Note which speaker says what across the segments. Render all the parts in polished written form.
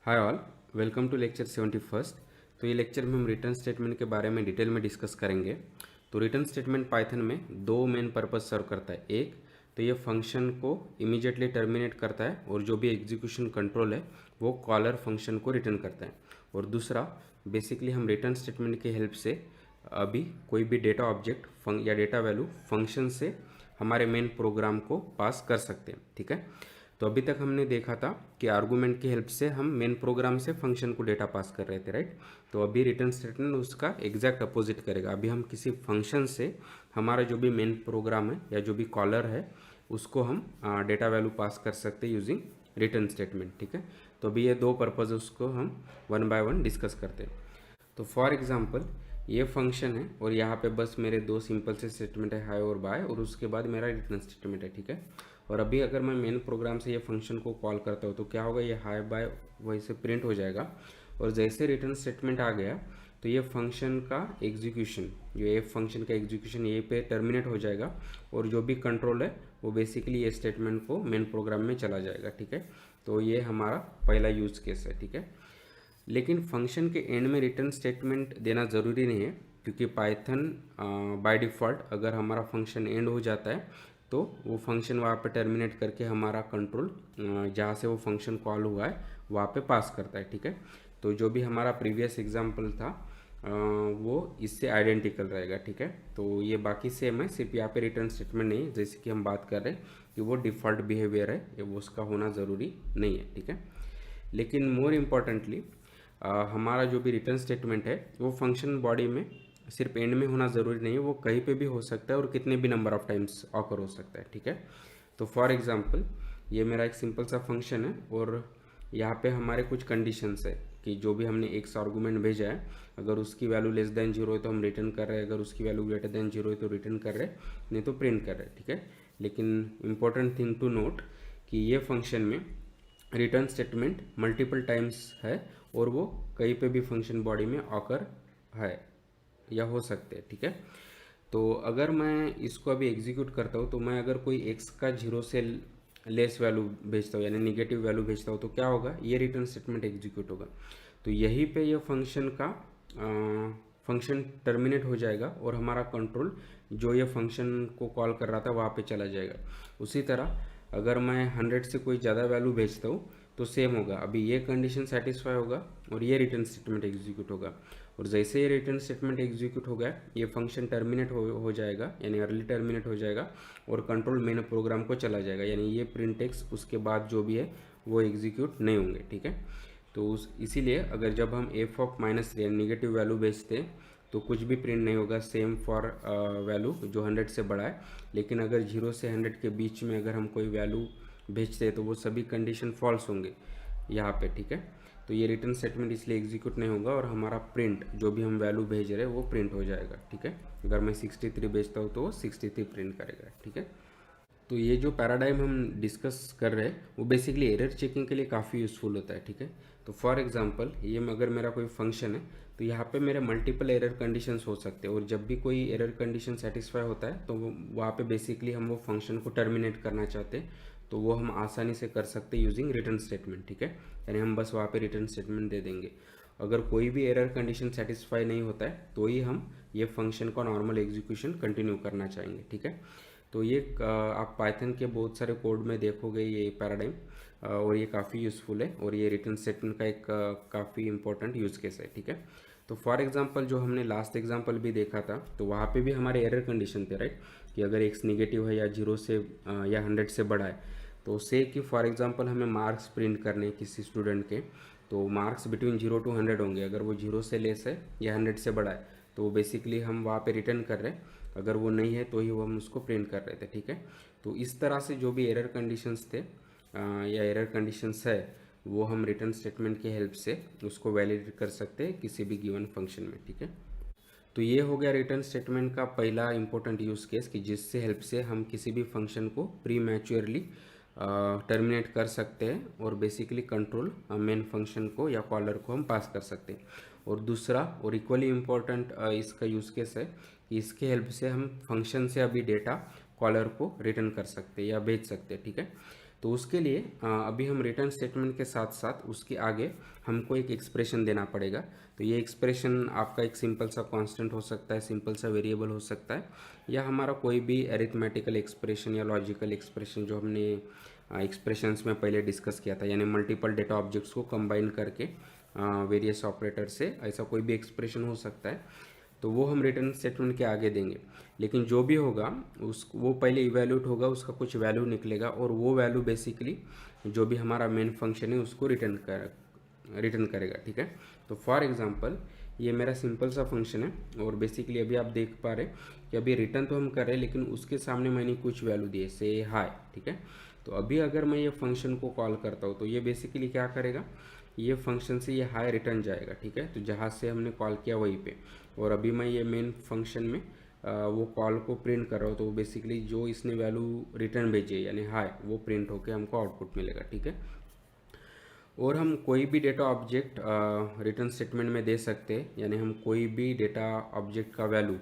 Speaker 1: Hi all, welcome to lecture 71। तो ये lecture में हम रिटर्न स्टेटमेंट के बारे में डिटेल में डिस्कस करेंगे। तो रिटर्न स्टेटमेंट पाइथन में दो मेन पर्पस सर्व करता है। एक तो ये फंक्शन को इमीडिएटली टर्मिनेट करता है और जो भी एग्जीक्यूशन कंट्रोल है वो कॉलर फंक्शन को रिटर्न करता है। और दूसरा बेसिकली हम रिटर्न स्टेटमेंट की हेल्प से अभी कोई भी डेटा ऑब्जेक्ट या डेटा वैल्यू फंक्शन से हमारे मेन प्रोग्राम को पास कर सकते हैं। ठीक है, तो अभी तक हमने देखा था कि आर्गुमेंट की हेल्प से हम मेन प्रोग्राम से फंक्शन को डेटा पास कर रहे थे, राइट। तो अभी रिटर्न स्टेटमेंट उसका एग्जैक्ट अपोजिट करेगा। अभी हम किसी फंक्शन से हमारा जो भी मेन प्रोग्राम है या जो भी कॉलर है उसको हम डेटा वैल्यू पास कर सकते हैं यूजिंग रिटर्न स्टेटमेंट। ठीक है, तो अभी ये दो पर्पज उसको हम वन बाय वन डिस्कस करते हैं। तो फॉर एग्जांपल ये फंक्शन है और यहाँ पे बस मेरे दो सिंपल से स्टेटमेंट है, हाई और बाय, और उसके बाद मेरा रिटर्न स्टेटमेंट है। ठीक है, और अभी अगर मैं मेन प्रोग्राम से ये फंक्शन को कॉल करता हूँ तो क्या होगा, ये हाई बाय वही से प्रिंट हो जाएगा। और जैसे रिटर्न स्टेटमेंट आ गया तो ये फंक्शन का एग्जीक्यूशन, जो ये फंक्शन का एग्जीक्यूशन यहीं पे टर्मिनेट हो जाएगा और जो भी कंट्रोल है वो बेसिकली ये स्टेटमेंट को मेन प्रोग्राम में चला जाएगा। ठीक है, तो ये हमारा पहला यूज केस है। ठीक है, लेकिन फंक्शन के एंड में रिटर्न स्टेटमेंट देना ज़रूरी नहीं है, क्योंकि पाइथन बाय डिफ़ॉल्ट अगर हमारा फंक्शन एंड हो जाता है तो वो फंक्शन वहाँ पे टर्मिनेट करके हमारा कंट्रोल जहाँ से वो फंक्शन कॉल हुआ है वहाँ पे पास करता है। ठीक है, तो जो भी हमारा प्रीवियस एग्जांपल था वो इससे आइडेंटिकल रहेगा। ठीक है, तो ये बाकी सेम है, सिर्फ यहाँ पे रिटर्न स्टेटमेंट नहीं है। जैसे कि हम बात कर रहे हैं कि वो डिफ़ॉल्ट बिहेवियर है, ये वो उसका होना ज़रूरी नहीं है। ठीक है, लेकिन मोर इम्पॉर्टेंटली हमारा जो भी रिटर्न स्टेटमेंट है वो फंक्शन बॉडी में सिर्फ एंड में होना ज़रूरी नहीं है, वो कहीं पे भी हो सकता है और कितने भी नंबर ऑफ टाइम्स ऑकर हो सकता है। ठीक है, तो फॉर एग्जांपल ये मेरा एक सिंपल सा फंक्शन है और यहाँ पे हमारे कुछ कंडीशंस है कि जो भी हमने एक आर्गूमेंट भेजा है, अगर उसकी वैल्यू लेस देन जीरो है तो हम रिटर्न कर रहे हैं, अगर उसकी वैल्यू ग्रेटर देन जीरो है तो रिटर्न कर रहे हैं, नहीं तो प्रिंट कर रहे हैं। ठीक है, लेकिन इम्पोर्टेंट थिंग टू नोट कि ये फंक्शन में रिटर्न स्टेटमेंट मल्टीपल टाइम्स है और वो कहीं पे भी फंक्शन बॉडी में ऑकर है या हो सकते हैं। ठीक है, तो अगर मैं इसको अभी एग्जीक्यूट करता हूँ तो मैं अगर कोई एक्स का जीरो से लेस वैल्यू भेजता हूँ यानी निगेटिव वैल्यू भेजता हूँ तो क्या होगा, ये रिटर्न स्टेटमेंट एग्जीक्यूट होगा। तो यहीं पे ये फंक्शन का फंक्शन टर्मिनेट हो जाएगा और हमारा कंट्रोल जो ये फंक्शन को कॉल कर रहा था वहाँ पे चला जाएगा। उसी तरह अगर मैं 100 से कोई ज़्यादा वैल्यू भेजता हूँ तो सेम होगा, अभी ये कंडीशन सेटिस्फाई होगा और ये रिटर्न स्टेटमेंट एग्जीक्यूट होगा। और जैसे ये रिटर्न स्टेटमेंट एग्जीक्यूट हो गया ये फंक्शन टर्मिनेट हो जाएगा यानी अर्ली टर्मिनेट हो जाएगा और कंट्रोल मेन प्रोग्राम को चला जाएगा, यानी ये प्रिंट टेक्स उसके बाद जो भी है वो एग्जीक्यूट नहीं होंगे। ठीक है, तो इसीलिए अगर जब हम एफ ऑफ -3 यानी निगेटिव वैल्यू भेजते हैं तो कुछ भी प्रिंट नहीं होगा, सेम फॉर वैल्यू जो 100 से बड़ा है। लेकिन अगर 0 से 100 के बीच में अगर हम कोई वैल्यू भेजते हैं तो वो सभी कंडीशन फॉल्स होंगे यहाँ पे। ठीक है, तो ये रिटर्न स्टेटमेंट इसलिए एग्जीक्यूट नहीं होगा और हमारा प्रिंट जो भी हम वैल्यू भेज रहे हैं वो प्रिंट हो जाएगा। ठीक है, अगर मैं 63 भेजता हूँ तो वो 63 प्रिंट करेगा। ठीक है, तो ये जो पैराडाइम हम डिस्कस कर रहे हैं वो बेसिकली एरर चेकिंग के लिए काफ़ी यूज़फुल होता है। ठीक है, तो फॉर एग्जांपल ये अगर मेरा कोई फंक्शन है तो यहाँ पे मेरे मल्टीपल एरर कंडीशंस हो सकते हैं और जब भी कोई एरर कंडीशन सेटिस्फाई होता है तो वहाँ पे बेसिकली हम वो फंक्शन को टर्मिनेट करना चाहते हैं तो वो हम आसानी से कर सकते हैं यूजिंग रिटर्न स्टेटमेंट। ठीक है, यानी हम बस वहाँ पे रिटर्न स्टेटमेंट दे देंगे। अगर कोई भी एरर कंडीशन सेटिस्फाई नहीं होता है तो ही हम ये फंक्शन का नॉर्मल एग्जीक्यूशन कंटिन्यू करना चाहेंगे। ठीक है, तो ये आप पाइथन के बहुत सारे कोड में देखोगे ये पैराडाइम और ये काफ़ी यूज़फुल है और ये रिटर्न स्टेटमेंट का एक काफ़ी इंपॉर्टेंट यूज़ केस है। ठीक है, तो फॉर एग्जांपल जो हमने लास्ट एग्जांपल भी देखा था तो वहाँ पे भी हमारे एरर कंडीशन थे, राइट, कि अगर एक्स निगेटिव है या 0 से या 100 से बड़ा है तो से कि फॉर एग्जांपल हमें मार्क्स प्रिंट करने किसी स्टूडेंट के, तो मार्क्स बिटवीन 0 to 100 होंगे। अगर वो 0 से लेस है या 100 से बड़ा है तो बेसिकली हम वहाँ पे रिटर्न कर रहे हैं, अगर वो नहीं है तो ही वो हम उसको प्रिंट कर रहे थे। ठीक है, तो इस तरह से जो भी एरर कंडीशंस थे या एरर कंडीशंस है वो हम रिटर्न स्टेटमेंट की हेल्प से उसको वैलिडेट कर सकते हैं किसी भी गिवन फंक्शन में। ठीक है, तो ये हो गया रिटर्न स्टेटमेंट का पहला इंपॉर्टेंट यूज़ केस कि जिससे हेल्प से हम किसी भी फंक्शन को प्री मैच्योरली टर्मिनेट कर सकते हैं और बेसिकली कंट्रोल मेन फंक्शन को या कॉलर को हम पास कर सकते हैं। और दूसरा और इक्वली इम्पोर्टेंट इसका यूज़ केस है कि इसके हेल्प से हम फंक्शन से अभी डेटा कॉलर को रिटर्न कर सकते हैं या भेज सकते हैं। ठीक है, तो उसके लिए अभी हम रिटर्न स्टेटमेंट के साथ साथ उसके आगे हमको एक एक्सप्रेशन देना पड़ेगा। तो ये एक्सप्रेशन आपका एक सिंपल सा कांस्टेंट हो सकता है, सिंपल सा वेरिएबल हो सकता है, या हमारा कोई भी अरिथमेटिकल एक्सप्रेशन या लॉजिकल एक्सप्रेशन जो हमने एक्सप्रेशंस में पहले डिस्कस किया था, यानी मल्टीपल डेटा ऑब्जेक्ट्स को कंबाइन करके वेरियस ऑपरेटर से ऐसा कोई भी एक्सप्रेशन हो सकता है। तो वो हम रिटर्न स्टेटमेंट के आगे देंगे। लेकिन जो भी होगा वो पहले इवैल्यूएट होगा, उसका कुछ वैल्यू निकलेगा और वो वैल्यू बेसिकली जो भी हमारा मेन फंक्शन है उसको रिटर्न करेगा। ठीक है, तो फॉर एग्जांपल ये मेरा सिंपल सा फंक्शन है और बेसिकली अभी आप देख पा रहे कि अभी रिटर्न तो हम कर रहे हैं लेकिन उसके सामने मैंने कुछ वैल्यू दिए, से हाई। ठीक है, तो अभी अगर मैं ये फंक्शन को कॉल करता हूँ तो ये बेसिकली क्या करेगा, ये फंक्शन से ये हाई रिटर्न जाएगा। ठीक है, तो जहाँ से हमने कॉल किया वहीं पे, और अभी मैं ये मेन फंक्शन में वो कॉल को प्रिंट कर रहा हूँ, तो बेसिकली जो इसने वैल्यू रिटर्न भेजी है यानी हाई, वो प्रिंट होके हमको आउटपुट मिलेगा। ठीक है, और हम कोई भी डेटा ऑब्जेक्ट रिटर्न स्टेटमेंट में दे सकते हैं, यानी हम कोई भी डेटा ऑब्जेक्ट का वैल्यू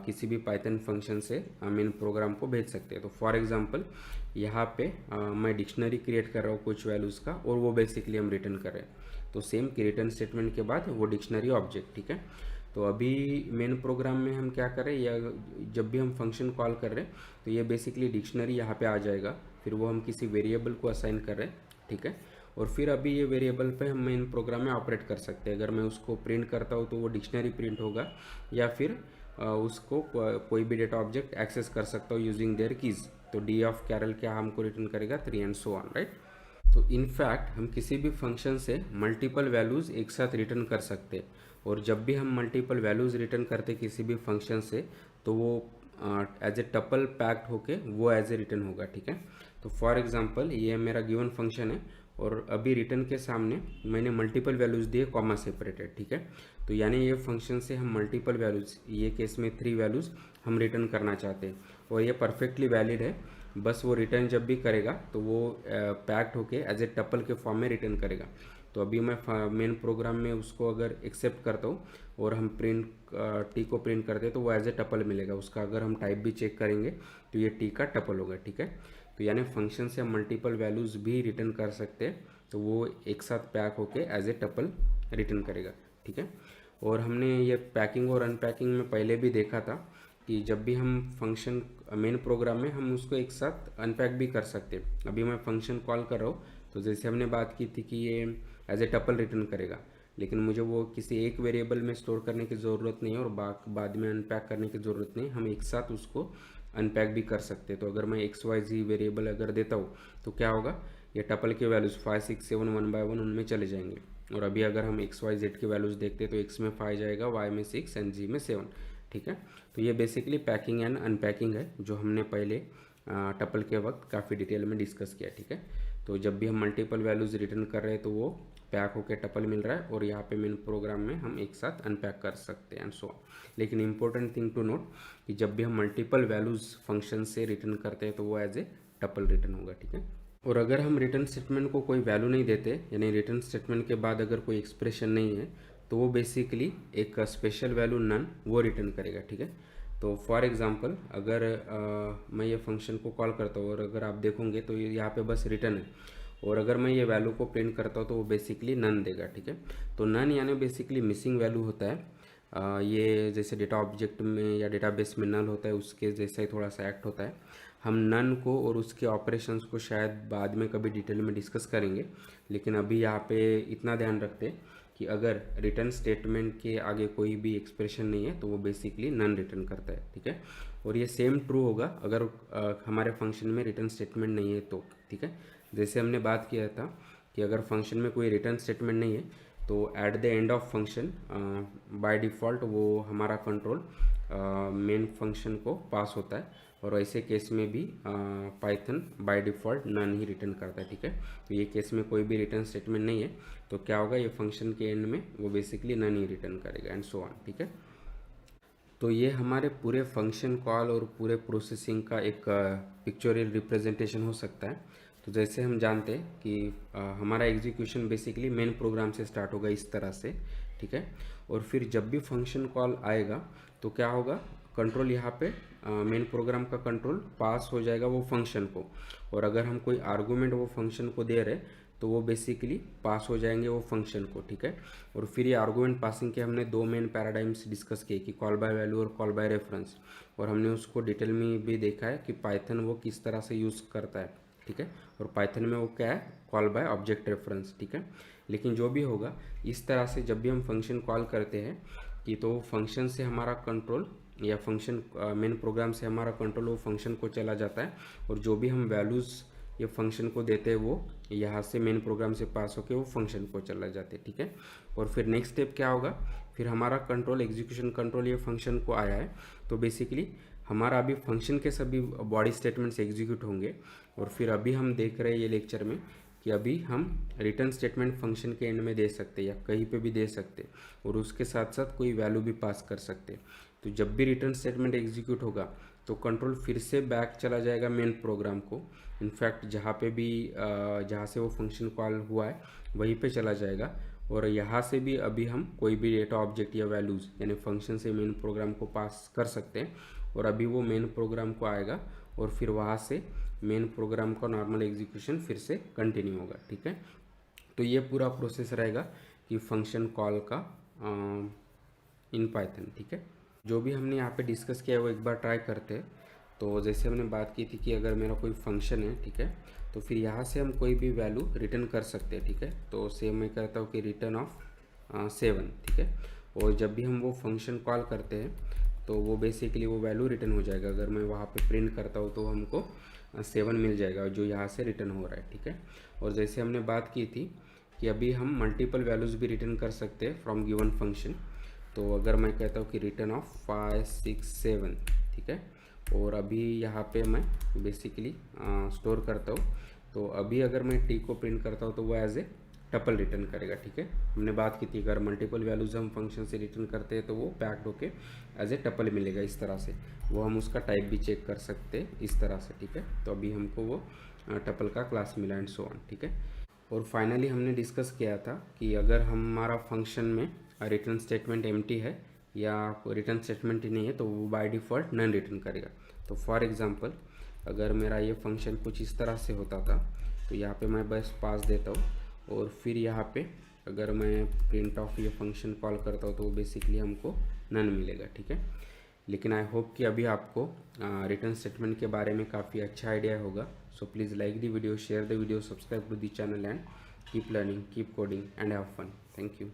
Speaker 1: किसी भी पाइथन फंक्शन से मेन प्रोग्राम को भेज सकते हैं। तो फॉर एग्जांपल यहाँ पे मैं डिक्शनरी क्रिएट कर रहा हूँ कुछ वैल्यूज़ का, और वो बेसिकली हम रिटर्न कर रहे हैं। तो सेम कि रिटर्न स्टेटमेंट के बाद वो डिक्शनरी ऑब्जेक्ट। ठीक है, तो अभी मेन प्रोग्राम में हम क्या कर रहे हैं, या जब भी हम फंक्शन कॉल कर रहे हैं तो ये बेसिकली डिक्शनरी यहाँ पे आ जाएगा, फिर वो हम किसी वेरिएबल को असाइन कर रहे हैं। ठीक है, और फिर अभी ये वेरिएबल पे हम मेन प्रोग्राम में ऑपरेट कर सकते हैं। अगर मैं उसको प्रिंट करता हूँ तो वो डिक्शनरी प्रिंट होगा, या फिर उसको कोई भी डेटा ऑब्जेक्ट एक्सेस कर सकता हूँ यूजिंग देयर कीज़। तो डी ऑफ कैरल क्या हमको रिटर्न करेगा, 3 एंड सो ऑन, राइट। तो इनफैक्ट हम किसी भी फंक्शन से मल्टीपल वैल्यूज़ एक साथ रिटर्न कर सकते हैं, और जब भी हम मल्टीपल वैल्यूज़ रिटर्न करते किसी भी फंक्शन से तो वो एज ए टपल पैक्ड होके वो एज ए रिटर्न होगा। ठीक है, तो फॉर एग्जांपल ये मेरा गिवन फंक्शन है और अभी रिटर्न के सामने मैंने मल्टीपल वैल्यूज़ दिए कॉमा सेपरेटेड। ठीक है, तो यानी ये फंक्शन से हम मल्टीपल वैल्यूज़, ये केस में 3 वैल्यूज़ हम रिटर्न करना चाहते हैं, और ये परफेक्टली वैलिड है। बस वो रिटर्न जब भी करेगा तो वो पैक्ड होके एज ए टपल के फॉर्म में रिटर्न करेगा। तो अभी मैं मेन प्रोग्राम में उसको अगर एक्सेप्ट करता हूँ और हम प्रिंट टी को प्रिंट करते हैं तो वो एज ए टपल मिलेगा। उसका अगर हम टाइप भी चेक करेंगे तो ये टी का टपल होगा। ठीक है, तो यानी फंक्शन से हम मल्टीपल वैल्यूज़ भी रिटर्न कर सकते हैं, तो वो एक साथ पैक होके एज ए टपल रिटर्न करेगा। ठीक है, और हमने ये पैकिंग और अनपैकिंग में पहले भी देखा था कि जब भी हम फंक्शन मेन प्रोग्राम में हम उसको एक साथ अनपैक भी कर सकते हैं। अभी मैं फंक्शन कॉल कर रहा हूँ तो जैसे हमने बात की थी कि ये एज ए टपल रिटर्न करेगा, लेकिन मुझे वो किसी एक वेरिएबल में स्टोर करने की ज़रूरत नहीं है और बाद में अनपैक करने की ज़रूरत नहीं, हम एक साथ उसको अनपैक भी कर सकते हैं। तो अगर मैं XYZ वेरिएबल अगर देता हूँ तो क्या होगा, ये टपल के वैल्यूज़ 5 6 7 1 बाय 1 उनमें चले जाएंगे, और अभी अगर हम XYZ के वैल्यूज़ देखते हैं तो X में 5 जाएगा, Y में 6 एंड G में 7। ठीक है, तो ये बेसिकली पैकिंग एंड अनपैकिंग है जो हमने पहले टपल के वक्त काफ़ी डिटेल में डिस्कस किया। ठीक है, तो जब भी हम मल्टीपल वैल्यूज़ रिटर्न कर रहे हैं तो वो पैक होकर टपल मिल रहा है, और यहाँ पे मेन प्रोग्राम में हम एक साथ अनपैक कर सकते हैं एंड सो ऑन। लेकिन इंपॉर्टेंट थिंग टू नोट कि जब भी हम मल्टीपल वैल्यूज़ फंक्शन से रिटर्न करते हैं तो वो एज ए टपल रिटर्न होगा। ठीक है, और अगर हम रिटर्न स्टेटमेंट को कोई वैल्यू नहीं देते, यानी रिटर्न स्टेटमेंट के बाद अगर कोई एक्सप्रेशन नहीं है, तो वो बेसिकली एक स्पेशल वैल्यू नन वो रिटर्न करेगा। ठीक है, तो फॉर एग्जांपल अगर मैं ये फंक्शन को कॉल करता हूँ और अगर आप देखोगे तो यहाँ पे बस रिटर्न है, और अगर मैं ये वैल्यू को प्रिंट करता हूँ तो वो बेसिकली नन देगा। ठीक है, तो नन यानी बेसिकली मिसिंग वैल्यू होता है। ये जैसे डेटा ऑब्जेक्ट में या डेटाबेस में नल होता है उसके जैसा ही थोड़ा सा एक्ट होता है। हम नन को और उसके ऑपरेशंस को शायद बाद में कभी डिटेल में डिस्कस करेंगे, लेकिन अभी यहाँ पे इतना ध्यान रखते हैं कि अगर रिटर्न स्टेटमेंट के आगे कोई भी एक्सप्रेशन नहीं है तो वो बेसिकली नन रिटर्न करता है। ठीक है, और ये सेम ट्रू होगा अगर हमारे फंक्शन में रिटर्न स्टेटमेंट नहीं है तो। ठीक है, जैसे हमने बात किया था कि अगर फंक्शन में कोई रिटर्न स्टेटमेंट नहीं है तो at the end of function by default वो हमारा कंट्रोल मेन फंक्शन को पास होता है, और ऐसे केस में भी पाइथन बाय डिफ़ॉल्ट नन ही रिटर्न करता है। ठीक है, तो ये केस में कोई भी रिटर्न स्टेटमेंट नहीं है तो क्या होगा, ये फंक्शन के एंड में वो बेसिकली नन ही रिटर्न करेगा एंड सो ऑन। ठीक है, तो ये हमारे पूरे फंक्शन कॉल और पूरे प्रोसेसिंग का एक पिक्चोरियल रिप्रेजेंटेशन हो सकता है। तो जैसे हम जानते हैं कि हमारा एग्जीक्यूशन बेसिकली मेन प्रोग्राम से स्टार्ट होगा इस तरह से। ठीक है, और फिर जब भी फंक्शन कॉल आएगा तो क्या होगा, कंट्रोल यहाँ पे मेन प्रोग्राम का कंट्रोल पास हो जाएगा वो फंक्शन को, और अगर हम कोई आर्गूमेंट वो फंक्शन को दे रहे तो वो बेसिकली पास हो जाएंगे वो फंक्शन को, ठीक है। और फिर ये आर्गूमेंट पासिंग के हमने दो मेन पैराडाइम्स डिस्कस किए कि कॉल बाय वैल्यू और कॉल बाय रेफरेंस, और हमने उसको डिटेल में भी देखा है कि पाइथन वो किस तरह से यूज़ करता है, ठीक है। और पाइथन में वो क्या है, कॉल बाय ऑब्जेक्ट रेफरेंस, ठीक है। लेकिन जो भी होगा, इस तरह से जब भी हम फंक्शन कॉल करते हैं कि तो फंक्शन से हमारा कंट्रोल या फंक्शन मेन प्रोग्राम से हमारा कंट्रोल वो फंक्शन को चला जाता है, और जो भी हम वैल्यूज़ ये फंक्शन को देते हैं वो यहाँ से मेन प्रोग्राम से पास होके वो फंक्शन को चला जाते हैं, ठीक है। और फिर नेक्स्ट स्टेप क्या होगा, फिर हमारा कंट्रोल एग्जीक्यूशन कंट्रोल ये फंक्शन को आया है, तो बेसिकली हमारा अभी फंक्शन के सभी बॉडी स्टेटमेंट्स एग्जीक्यूट होंगे। और फिर अभी हम देख रहे हैं ये लेक्चर में कि अभी हम रिटर्न स्टेटमेंट फंक्शन के एंड में दे सकते हैं या कहीं पे भी दे सकते हैं, और उसके साथ साथ कोई वैल्यू भी पास कर सकते हैं। तो जब भी रिटर्न स्टेटमेंट एग्जीक्यूट होगा तो कंट्रोल फिर से बैक चला जाएगा मेन प्रोग्राम को, इनफैक्ट जहाँ पे भी जहाँ से वो फंक्शन कॉल हुआ है वहीं पे चला जाएगा, और यहाँ से भी अभी हम कोई भी डेटा ऑब्जेक्ट या वैल्यूज़ यानी फंक्शन से मेन प्रोग्राम को पास कर सकते हैं, और अभी वो मेन प्रोग्राम को आएगा और फिर वहाँ से मेन प्रोग्राम का नॉर्मल एग्जीक्यूशन फिर से कंटिन्यू होगा, ठीक है। तो ये पूरा प्रोसेस रहेगा कि फंक्शन कॉल का इन पाइथन, ठीक है। जो भी हमने यहाँ पे डिस्कस किया है वो एक बार ट्राई करते हैं। तो जैसे हमने बात की थी कि अगर मेरा कोई फंक्शन है, ठीक है, तो फिर यहाँ से हम कोई भी वैल्यू रिटर्न कर सकते हैं, ठीक है। तो सेम मैं कहता हूँ कि रिटर्न ऑफ 7, ठीक है। और जब भी हम वो फंक्शन कॉल करते हैं तो वो बेसिकली वो वैल्यू रिटर्न हो जाएगा। अगर मैं वहाँ पे प्रिंट करता हूँ तो हमको 7 मिल जाएगा जो यहाँ से रिटर्न हो रहा है, ठीक है। और जैसे हमने बात की थी कि अभी हम मल्टीपल वैल्यूज़ भी रिटर्न कर सकते हैं फ्रॉम गिवन फंक्शन। तो अगर मैं कहता हूँ कि रिटर्न ऑफ 5, 6, 7, ठीक है, और अभी यहाँ पे मैं बेसिकली स्टोर करता हूँ, तो अभी अगर मैं टी को प्रिंट करता हूँ तो वो एज ए टपल रिटर्न करेगा, ठीक है। हमने बात की थी अगर मल्टीपल वैल्यूज हम फंक्शन से रिटर्न करते हैं तो वो पैक्ड होके एज ए टपल मिलेगा इस तरह से। वो हम उसका टाइप भी चेक कर सकते हैं इस तरह से, ठीक है। तो अभी हमको वो टपल का क्लास मिला एंड सो ऑन, ठीक है। और फाइनली हमने डिस्कस किया था कि अगर हमारा फंक्शन में रिटर्न स्टेटमेंट एम्प्टी है या रिटर्न स्टेटमेंट ही नहीं है तो वो बाय डिफ़ॉल्ट नन रिटर्न करेगा। तो फॉर एग्जांपल अगर मेरा ये फंक्शन कुछ इस तरह से होता था तो यहाँ पे मैं बस पास देता हूँ, और फिर यहाँ पे अगर मैं प्रिंट ऑफ ये फंक्शन कॉल करता हूँ तो बेसिकली हमको नन मिलेगा, ठीक है। लेकिन आई होप कि अभी आपको रिटर्न स्टेटमेंट के बारे में काफ़ी अच्छा आइडिया होगा। So please like the video, share the video, subscribe to the channel and keep learning, keep coding and have fun. Thank you.